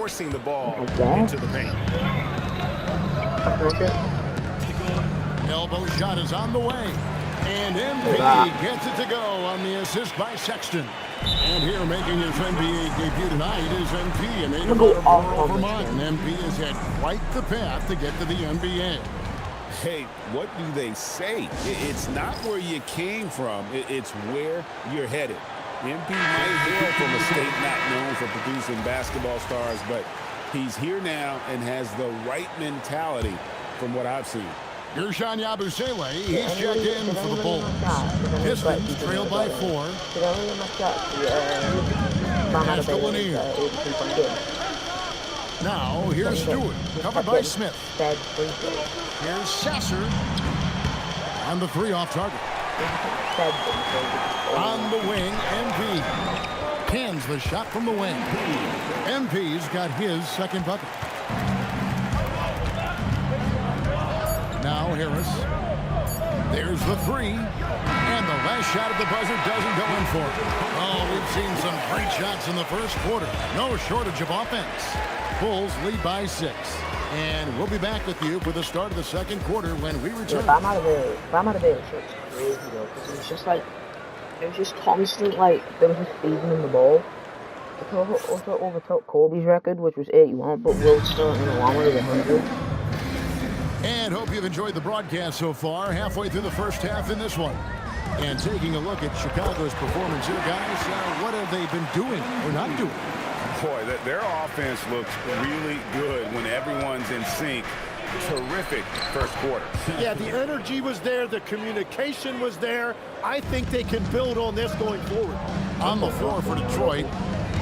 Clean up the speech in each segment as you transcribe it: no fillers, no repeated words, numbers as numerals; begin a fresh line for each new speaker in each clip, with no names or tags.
forcing the ball into the paint.
Elbow shot is on the way. And MP gets it to go on the assist by Sexton. And here making his NBA debut tonight is MP, a native of Vermont. And MP has had quite the path to get to the NBA.
Hey, what do they say? It's not where you came from. It's where you're headed. MP might hail from a state not known for producing basketball stars, but he's here now and has the right mentality from what I've seen.
Gershon Yabusele, he's checked in for the Bulls. Pistons trail by 4. Pass to Lanier. Now, here's Stewart, covered by Smith. Here's Sasser. On the 3 off target. On the wing, MP. Cans the shot from the wing. MP's got his second bucket. Now Harris. There's the 3. And the last shot at the buzzer doesn't go in for it. Oh, we've seen some great shots in the first quarter. No shortage of offense. Bulls lead by 6. And we'll be back with you for the start of the second quarter when we return.
Bam out of there, it's crazy though, because it was just like, it was just constant, like, there was just feeding in the ball. It also overtook Kobe's record, which was 81, but Will's still in the one with 100.
And hope you've enjoyed the broadcast so far, halfway through the first half in this one. And taking a look at Chicago's performance here, guys, what have they been doing or not doing?
Boy, their offense looks really good when everyone's in sync. Terrific first quarter.
Yeah, the energy was there. The communication was there. I think they can build on this going forward.
On the floor for Detroit,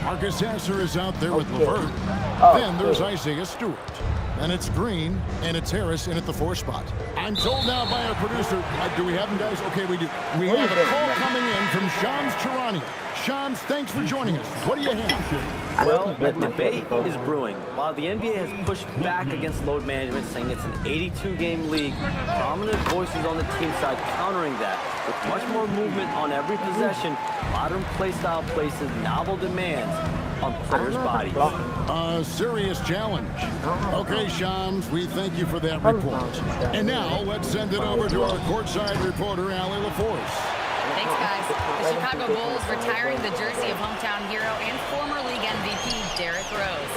Marcus Sasser is out there with LeVert. Then there's Isaiah Stewart. And it's Green, and it's Harris in at the 4 spot. I'm told now by our producer, do we have them, guys? Okay, we do. We have a call coming in from Shams Charania. Shams, thanks for joining us. What do you have?
Well, the debate is brewing. While the NBA has pushed back against load management, saying it's an 82-game league, prominent voices on the team side countering that. With much more movement on every possession, modern play style places novel demands on players' bodies.
A serious challenge. Okay, Shams, we thank you for that report. And now, let's send it over to our courtside reporter, Allie LaForce.
Thanks, guys. The Chicago Bulls retiring the jersey of hometown hero and former league MVP Derrick Rose.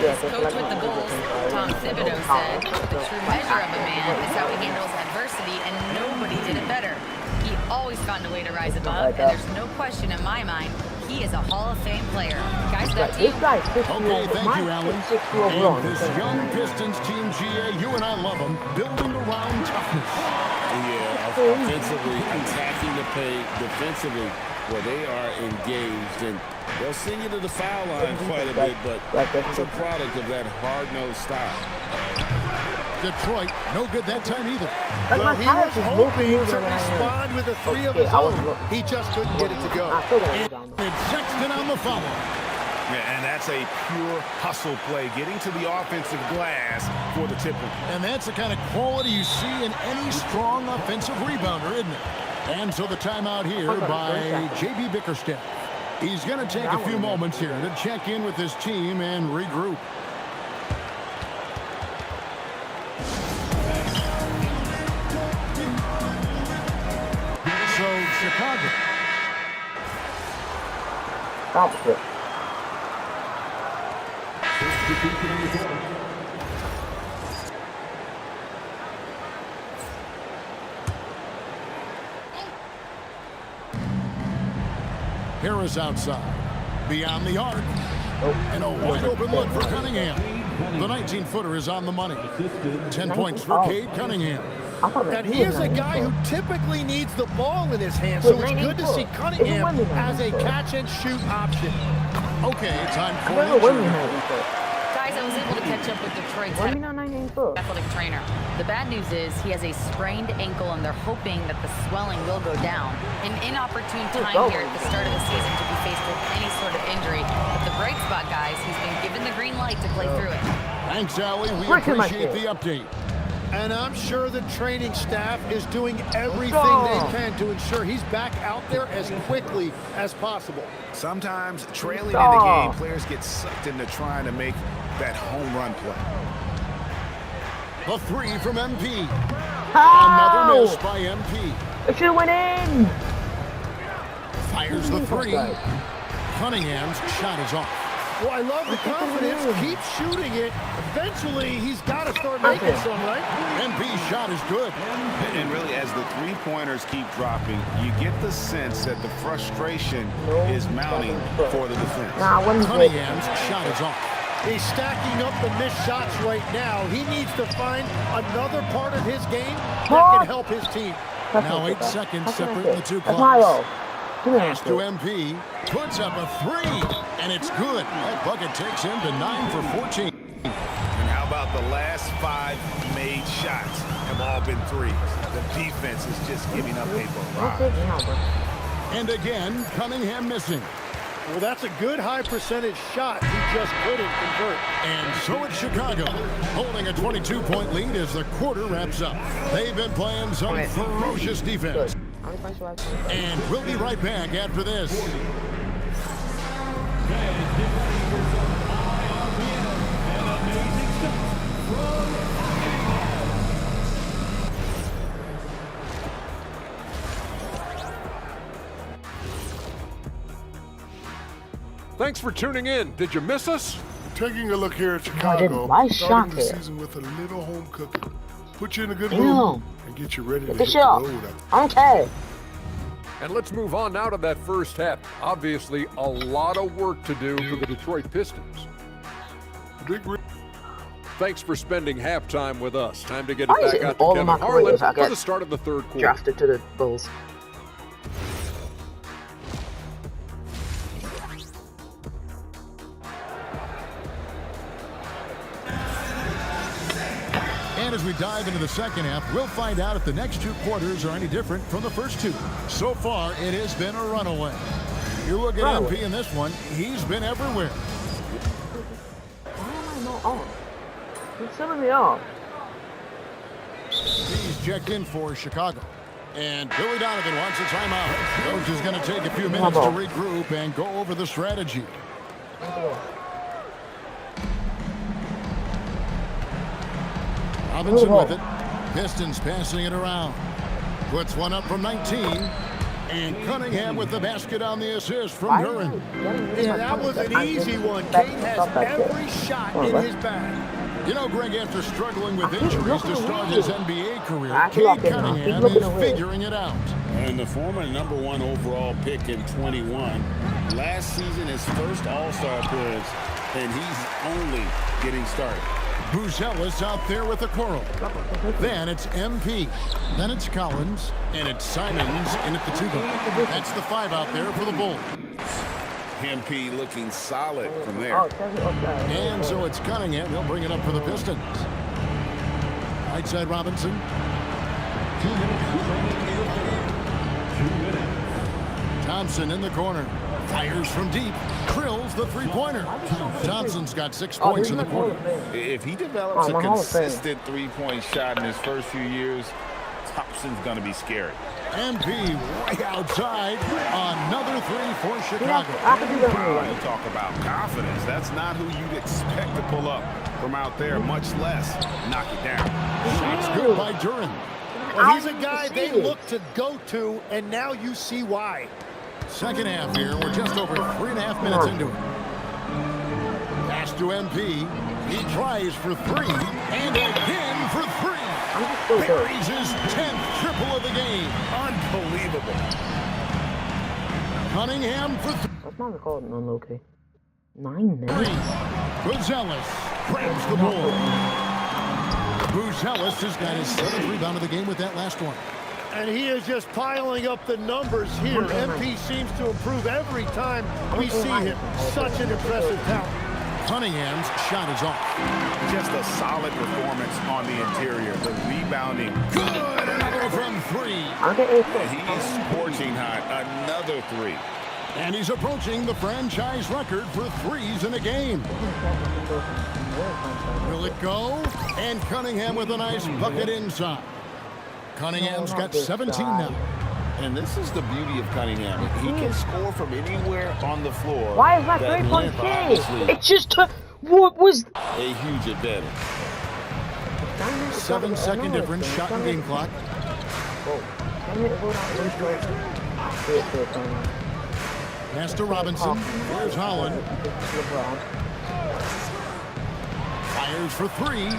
His coach with the Bulls, Tom Thibodeau, said, "The true measure of a man is how he handles adversity, and nobody did it better. He always found a way to rise above, and there's no question in my mind he is a Hall of Fame player." Guys, back to you.
Okay, thank you, Allie. And this young Pistons team, GA, you and I love them, building around toughness.
Yeah, offensively, attacking the paint, defensively, where they are engaged. And they'll send you to the foul line quite a bit, but it's a product of that hard-nosed style.
Detroit, no good that time either.
Well, he was hoping to respond with a 3 of his own. He just couldn't get it to go.
And Sexton on the foul.
Yeah, and that's a pure hustle play, getting to the offensive glass for the tipper.
And that's the kind of quality you see in any strong offensive rebounder, isn't it? And so the timeout here by J.B. Bickerstaff. He's going to take a few moments here to check in with his team and regroup. So, Chicago.
That's it.
Harris outside. Beyond the arc. And a wide open look for Cunningham. The 19-footer is on the money. 10 points for Cade Cunningham.
And he is a guy who typically needs the ball in his hands, so it's good to see Cunningham as a catch-and-shoot option.
Okay, time for injury.
Guys, I was able to catch up with Detroit's athletic trainer. The bad news is he has a sprained ankle, and they're hoping that the swelling will go down. An inopportune time here at the start of the season to be faced with any sort of injury. But the bright spot, guys, he's been given the green light to play through it.
Thanks, Allie. We appreciate the update.
And I'm sure the training staff is doing everything they can to ensure he's back out there as quickly as possible.
Sometimes trailing in the game, players get sucked into trying to make that home run play.
The three from MP. Another miss by MP.
It should have went in.
Fires the three. Cunningham's shot is off.
Well, I love the confidence. Keep shooting it. Eventually, he's got to start making some, right?
MP's shot is good.
And really, as the three-pointers keep dropping, you get the sense that the frustration is mounting for the defense.
Cunningham's shot is off.
He's stacking up the missed shots right now. He needs to find another part of his game that can help his team.
Now 8 seconds separating the two clocks. Pass to MP, puts up a three, and it's good. That bucket takes him to 9 for 14.
And how about the last 5 made shots have all been threes? The defense is just giving up a barrage.
And again, Cunningham missing.
Well, that's a good high percentage shot. He just couldn't convert.
And so it's Chicago, holding a 22-point lead as the quarter wraps up. They've been playing some ferocious defense. And we'll be right back after this.
Thanks for tuning in. Did you miss us?
Taking a look here at Chicago, starting the season with a little home cooking. Put you in a good mood and get you ready to hit the road.
Okay.
And let's move on now to that first half. Obviously, a lot of work to do for the Detroit Pistons. Thanks for spending halftime with us. Time to get it back out to Kevin Harlan for the start of the third quarter.
Drafted to the Bulls.
And as we dive into the second half, we'll find out if the next 2 quarters are any different from the first 2. So far, it has been a runaway. You look at MP in this one, he's been everywhere.
Why am I not on? He's selling me off.
He's checked in for Chicago. And Billy Donovan wants a timeout. Coach is going to take a few minutes to regroup and go over the strategy. Robinson with it. Pistons passing it around. Puts one up from 19. And Cunningham with the basket on the assist from Duran.
Yeah, that was an easy one. King has every shot in his bag.
You know, Greg, after struggling with injuries to start his NBA career, Cade Cunningham is figuring it out.
And the former #1 overall pick in 21. Last season, his first All-Star appearance, and he's only getting started.
Buzelis out there with a quarrel. Then it's MP. Then it's Collins. And it's Simons in at the 2 guard. That's the 5 out there for the Bulls.
MP looking solid from there.
And so it's Cunningham. He'll bring it up for the Pistons. Right side Robinson. Thompson in the corner. Fires from deep. Drills the three-pointer. Johnson's got 6 points in the quarter.
If he develops a consistent three-point shot in his first few years, Thompson's going to be scary.
MP right outside. Another 3 for Chicago.
You talk about confidence. That's not who you'd expect to pull up from out there, much less knock it down.
Shots good by Duran.
Well, he's a guy they look to go to, and now you see why.
Second half here. We're just over 3.5 minutes into it. Pass to MP. He tries for 3. And again for 3. Buries his 10th triple of the game.
Unbelievable.
Cunningham for 3.
That's not recording on okay. 9 minutes.
Buzelis grabs the ball. Buzelis has got his 7th rebound of the game with that last one.
And he is just piling up the numbers here. MP seems to improve every time we see him. Such an impressive talent.
Cunningham's shot is off.
Just a solid performance on the interior. The rebounding.
Good. Another from 3.
He's scorching hot. Another 3.
And he's approaching the franchise record for 3s in a game. Will it go? And Cunningham with a nice bucket inside. Cunningham's got 17 now.
And this is the beauty of Cunningham. He can score from anywhere on the floor.
Why is that
length,
3.3?
obviously,
It's just what was
a huge advantage.
7-second difference, shot and game clock. Pass to Robinson. Here's Holland. Fires for three.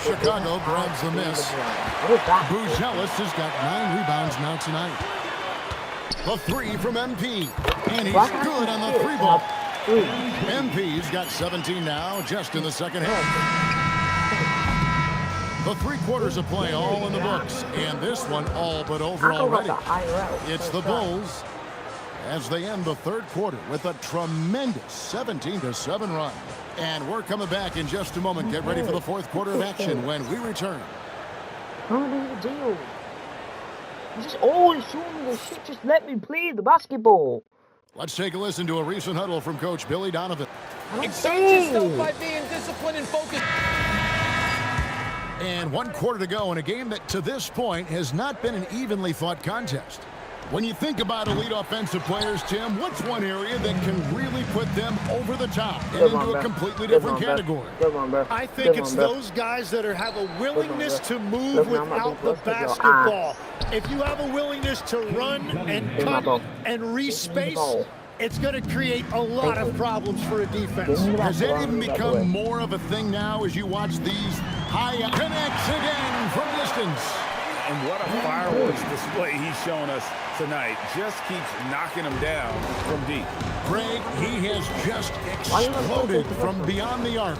Chicago grabs the miss. Buzelis has got 9 rebounds now tonight. The three from MP. And he's good on the 3-ball. MP's got 17 now, just in the second half. The 3 quarters of play all in the books, and this one all but over already. It's the Bulls as they end the 3rd quarter with a tremendous 17-7 run. And we're coming back in just a moment. Get ready for the 4th quarter of action when we return.
What is the deal? You just always show me this shit. Just let me play the basketball.
Let's take a listen to a recent huddle from Coach Billy Donovan.
Exert yourself by being disciplined and focused.
And 1 quarter to go in a game that to this point has not been an evenly fought contest. When you think about elite offensive players, Tim, what's one area that can really put them over the top and into a completely different category?
I think it's those guys that have a willingness to move without the basketball. If you have a willingness to run and cut and respace, it's going to create a lot of problems for a defense.
Has that even become more of a thing now as you watch these high connects again from distance?
And what a fireworks display he's showing us tonight. Just keeps knocking them down from deep.
Greg, he has just exploded from beyond the arc.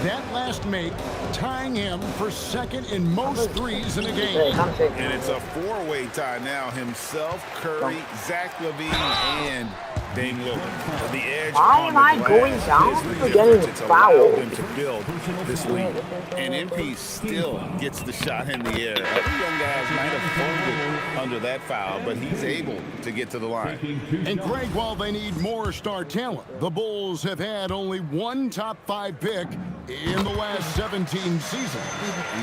That last make tying him for 2nd in most threes in a game.
And it's a 4-way tie now. Himself, Curry, Zach LaVine, and Dame Lillard. The edge.
Why am I going down for getting
it's
fouled?
allowed them to build this lead. And MP still gets the shot in the air. Other young guys might have folded under that foul, but he's able to get to the line.
And Greg, while they need more star talent, the Bulls have had only 1 top 5 pick in the last 17 seasons.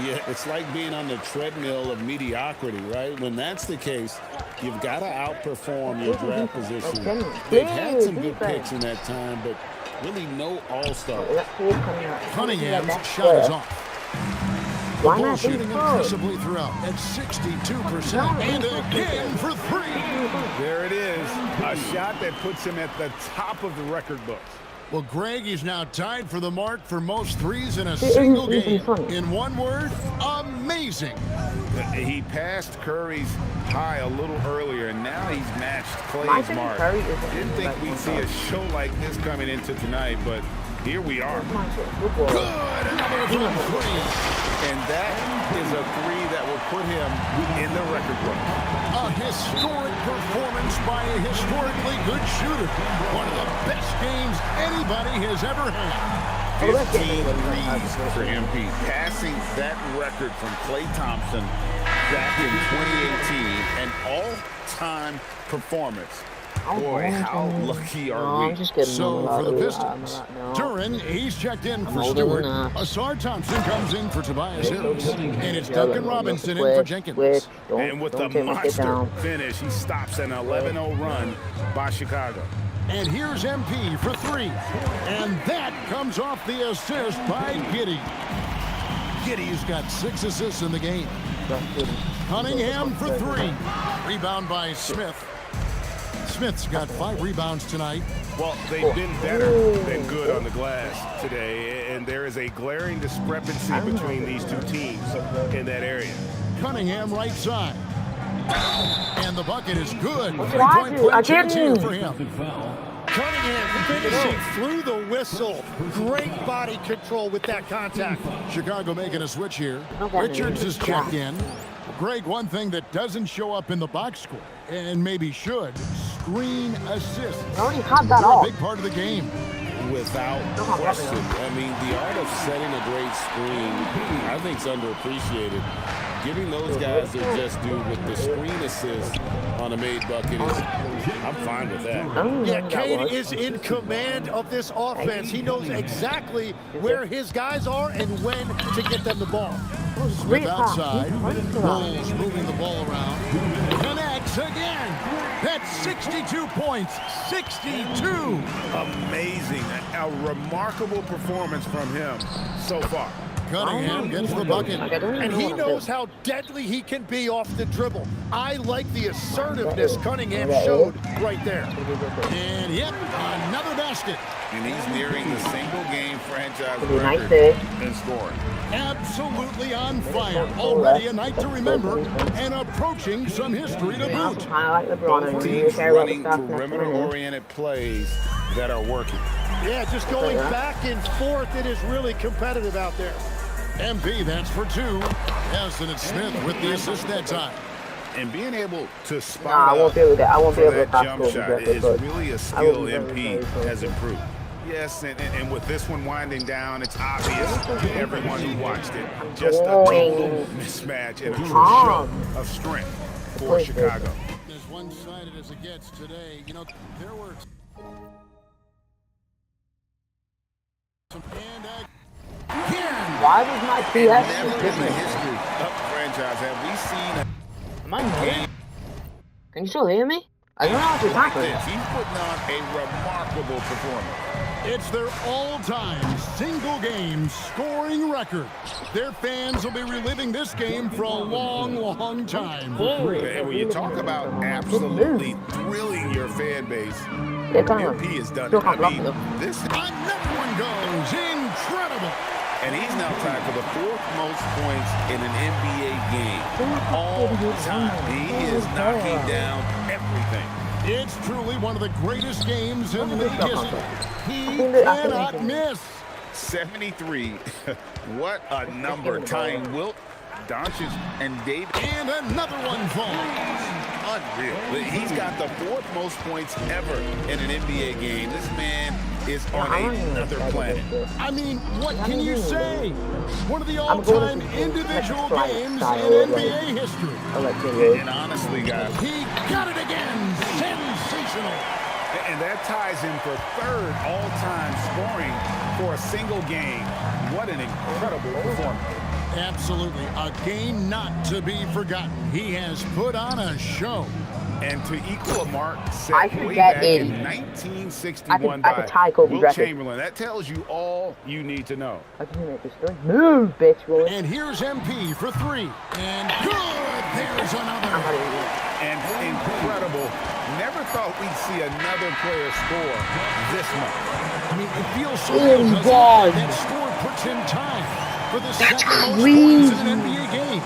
Yeah, it's like being on the treadmill of mediocrity, right? When that's the case, you've got to outperform your draft position. They've had some good picks in that time, but really no all-stars.
Cunningham's shot is off. The Bulls shooting impressively throughout at 62%. And again for 3.
There it is. A shot that puts him at the top of the record books.
Well, Greg is now tied for the mark for most threes in a single game. In one word, amazing.
He passed Curry's high a little earlier, and now he's matched Clay's mark. Didn't think we'd see a show like this coming into tonight, but here we are.
Good, another three.
And that is a 3 that will put him in the record book.
A historic performance by a historically good shooter. One of the best games anybody has ever had.
15 threes for MP, passing that record from Klay Thompson back in 2018, an all-time performance. Boy, how lucky are we?
So for the Pistons, Duran, he's checked in for Stewart. Asar Thompson comes in for Tobias Harris. And it's Duncan Robinson in for Jenkins.
And with the monster finish, he stops an 11-0 run by Chicago.
And here's MP for 3. And that comes off the assist by Giddey. Giddey's got 6 assists in the game. Cunningham for 3. Rebound by Smith. Smith's got 5 rebounds tonight.
Well, they've been better than good on the glass today, and there is a glaring discrepancy between these two teams in that area.
Cunningham right side. And the bucket is good. 3-point play chance here for him.
Cunningham finishing through the whistle. Great body control with that contact.
Chicago making a switch here. Richards is checked in. Greg, one thing that doesn't show up in the box score, and maybe should, screen assists.
Already had that off.
A big part of the game.
Without question. I mean, the art of setting a great screen, I think, is underappreciated. Giving those guys their just due with the screen assist on a made bucket is, I'm fine with that.
Yeah, Cade is in command of this offense. He knows exactly where his guys are and when to get them the ball.
Smith outside. Bulls moving the ball around. Connects again. That's 62 points. 62.
Amazing. A remarkable performance from him so far.
Cunningham gets the bucket.
And he knows how deadly he can be off the dribble. I like the assertiveness Cunningham showed right there.
And yep, another basket.
And he's nearing the single-game franchise record in scoring.
Absolutely on fire. Already a night to remember and approaching some history to boot.
Both teams running perimeter-oriented plays that are working.
Yeah, just going back and forth. It is really competitive out there.
MP, that's for two. Nelson and Smith with the assist that time.
And being able to spot
I won't be able to. I won't be able to
that jump shot is really a skill MP has improved. Yes, and with this one winding down, it's obvious to everyone who watched it. Just a total mismatch and a true show of strength for Chicago.
As one-sided as it gets today, you know, there were some
Why was my PS?
Never in the history of the franchise have we seen a
Am I muted? Can you still hear me? I don't know what you're talking about.
He's putting on a remarkable performance.
It's their all-time single-game scoring record. Their fans will be reliving this game for a long, long time.
And when you talk about absolutely thrilling your fan base, MP has done it. I mean, this
another one goes. Incredible.
And he's now tied for the fourth most points in an NBA game all time. He is knocking down everything.
It's truly one of the greatest games in league history. He cannot miss.
73. What a number. Tying Wilt, Doncic, and David.
And another one falls.
Unreal. He's got the fourth most points ever in an NBA game. This man is on another planet.
I mean, what can you say? One of the all-time individual games in NBA history.
And honestly, guys,
he got it again. Sensational.
And that ties him for third all-time scoring for a single game. What an incredible performance.
Absolutely. A game not to be forgotten. He has put on a show.
And to equole a mark set way back in 1961 by Wilt Chamberlain. That tells you all you need to know.
Move, bitch, boy.
And here's MP for three. And good. There's another.
And incredible. Never thought we'd see another player score this much.
I mean, it feels so good. That score puts in time for the second most points in an NBA game.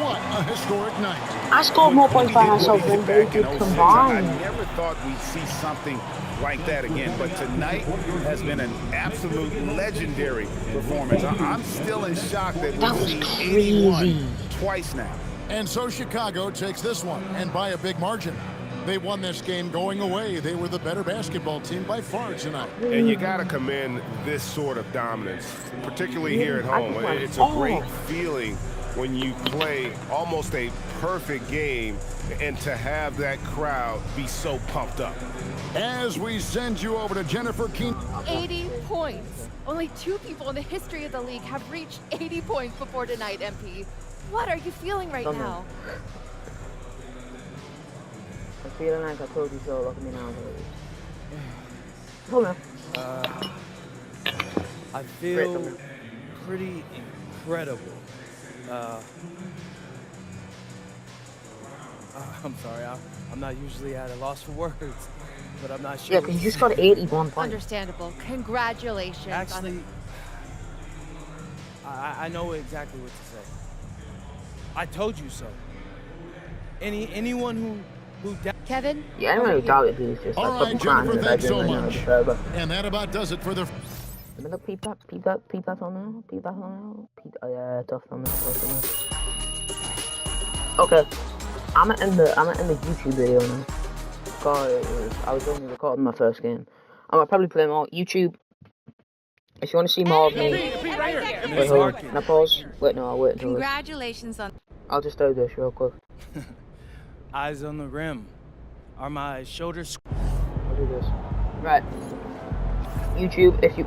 What a historic night.
I scored more points by myself than they did combined.
I never thought we'd see something like that again, but tonight has been an absolute legendary performance. I'm still in shock that we've seen 81 twice now.
And so Chicago takes this one, and by a big margin. They won this game going away. They were the better basketball team by far tonight.
And you got to commend this sort of dominance, particularly here at home. It's a great feeling when you play almost a perfect game and to have that crowd be so pumped up.
As we send you over to Jennifer King.
80 points. Only 2 people in the history of the league have reached 80 points before tonight, MP. What are you feeling right now?
I'm feeling like I told you so. Look at me now, please.
I feel pretty incredible. I'm sorry, I'm not usually at a loss for words, but I'm not sure.
Yeah, because you just got 81 points.
Understandable. Congratulations.
Actually, I know exactly what to say. I told you so. Anyone who
Kevin?
Yeah, I don't know who doubted he was just
all right, Jennifer, thanks so much. And that about does it for the...
Let me look, peep that on now, tough on that. Okay, I'm gonna end the YouTube video now. I was only recording my first game. I'm gonna probably play more YouTube. If you want to see more of me, wait, hold on. Can I pause? Wait, no, I'll wait until.
Congratulations on.
I'll just do this real quick.
Eyes on the rim. Are my shoulders...
I'll do this. Right. YouTube, if you...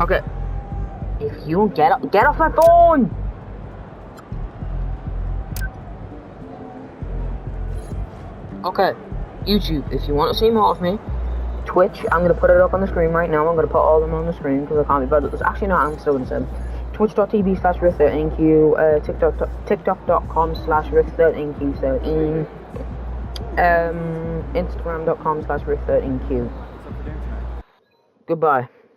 Okay. If you get off my phone! Okay. YouTube, if you want to see more of me, Twitch, I'm going to put it up on the screen right now. I'm going to put all of them on the screen because I can't be bothered. Actually, no, I'm still going to say them. Twitch.tv/Rick13Q, TikTok.com/Rick13Q13, Instagram.com/Rick13Q. Goodbye.